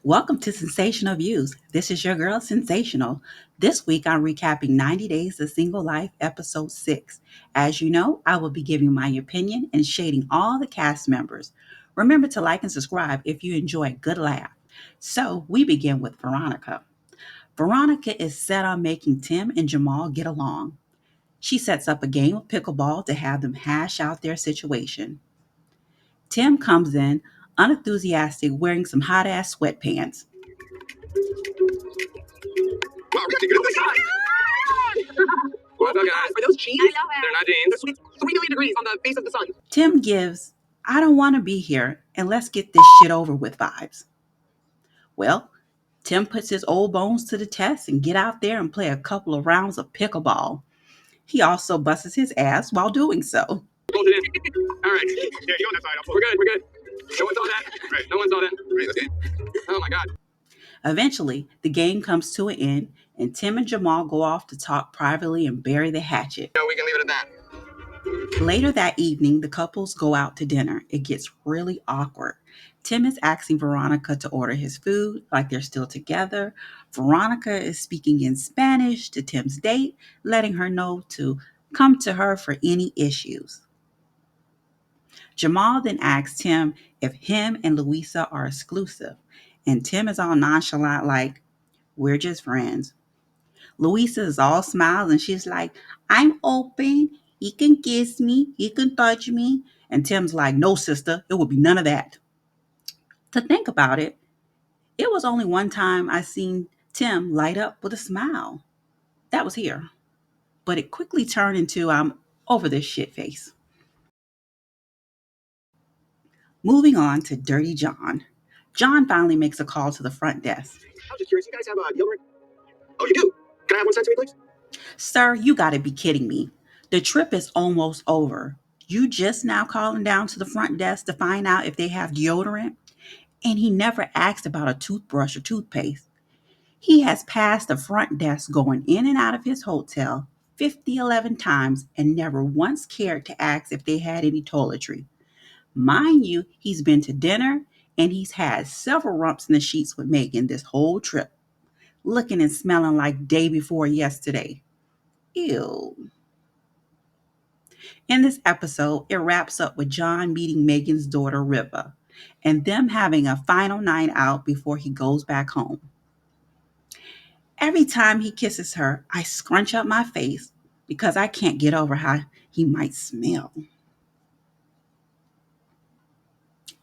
Welcome to Sensational Views. This is your girl, Sensational. This week I'm recapping 90 Days of Single Life, Episode 6. As you know, I will be giving my opinion and shading all the cast members. Remember to like and subscribe if you enjoy a good laugh. So we begin with Veronica. Veronica is set on making Tim and Jamal get along. She sets up a game of pickleball to have them hash out their situation. Tim comes in, unenthusiastic, wearing some hot ass sweatpants. Wow, we have to get this shot. What's up, guys? Are those jeans? They're not jeans. They're sweet. 3 million degrees on the face of the sun. Tim gives, I don't want to be here and let's get this shit over with vibes. Well, Tim puts his old bones to the test and get out there and play a couple of rounds of pickleball. He also busts his ass while doing so. Hold it in. All right. Yeah, you on that side. We're good. No one saw that. Right. No one saw that. Right, let's get it. Oh my God. Eventually, the game comes to an end, and Tim and Jamal go off to talk privately and bury the hatchet. No, we can leave it at that. Later that evening, the couples go out to dinner. It gets really awkward. Tim is asking Veronica to order his food like they're still together. Veronica is speaking in Spanish to Tim's date, letting her know to come to her for any issues. Jamal then asks Tim if him and Louisa are exclusive, and Tim is all nonchalant like, we're just friends. Louisa is all smiles and she's like, I'm open. You can kiss me. You can touch me. And Tim's like, no, sister, it will be none of that. To think about it, it was only one time I seen Tim light up with a smile. That was here. But it quickly turned into I'm over this shit face. Moving on to Dirty John. John finally makes a call to the front desk. I was just curious. You guys have deodorant? Oh, you do? Can I have one sent to me, please? Sir, you gotta be kidding me. The trip is almost over. You just now calling down to the front desk to find out if they have deodorant? And he never asked about a toothbrush or toothpaste. He has passed the front desk going in and out of his hotel 11 times and never once cared to ask if they had any toiletry. Mind you, he's been to dinner and he's had several rumps in the sheets with Megan this whole trip, looking and smelling like day before yesterday. Ew. In this episode, it wraps up with John meeting Megan's daughter, Riva, and them having a final night out before he goes back home. Every time he kisses her, I scrunch up my face because I can't get over how he might smell.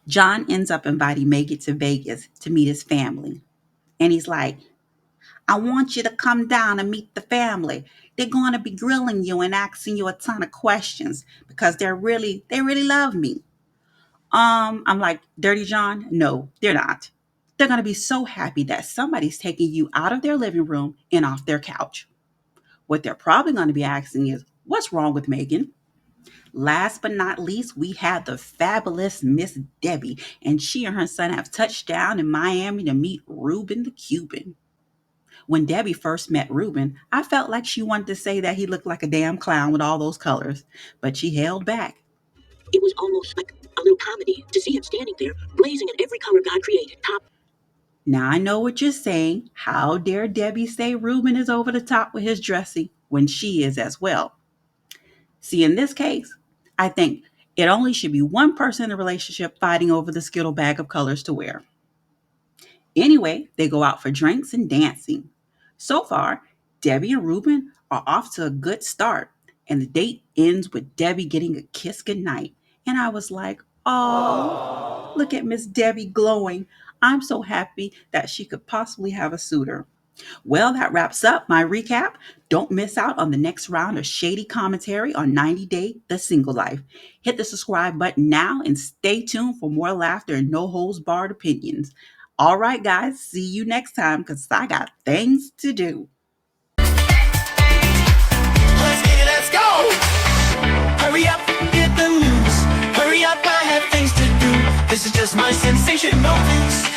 John ends up inviting Megan to Vegas to meet his family. And he's like, I want you to come down and meet the family. They're going to be grilling you and asking you a ton of questions because they really love me. I'm like, Dirty John? No, they're not. They're going to be so happy that somebody's taking you out of their living room and off their couch. What they're probably going to be asking is, what's wrong with Megan? Last but not least, we have the fabulous Miss Debbie, and she and her son have touched down in Miami to meet Ruben the Cuban. When Debbie first met Ruben, I felt like she wanted to say that he looked like a damn clown with all those colors, but she held back. It was almost like a little comedy to see him standing there, blazing in every color God created. Now I know what you're saying. How dare Debbie say Ruben is over the top with his dressing when she is as well? See, in this case, I think it only should be one person in the relationship fighting over the Skittle bag of colors to wear. Anyway, they go out for drinks and dancing. So far, Debbie and Ruben are off to a good start, and the date ends with Debbie getting a kiss goodnight. And I was like, oh, look at Miss Debbie glowing. I'm so happy that she could possibly have a suitor. Well, that wraps up my recap. Don't miss out on the next round of shady commentary on 90 Day The Single Life. Hit the subscribe button now and stay tuned for more laughter and no holds barred opinions. All right, guys, see you next time because I got things to do. Let's go! Hurry up, get the news. Hurry up, I have things to do. This is just my sensational news.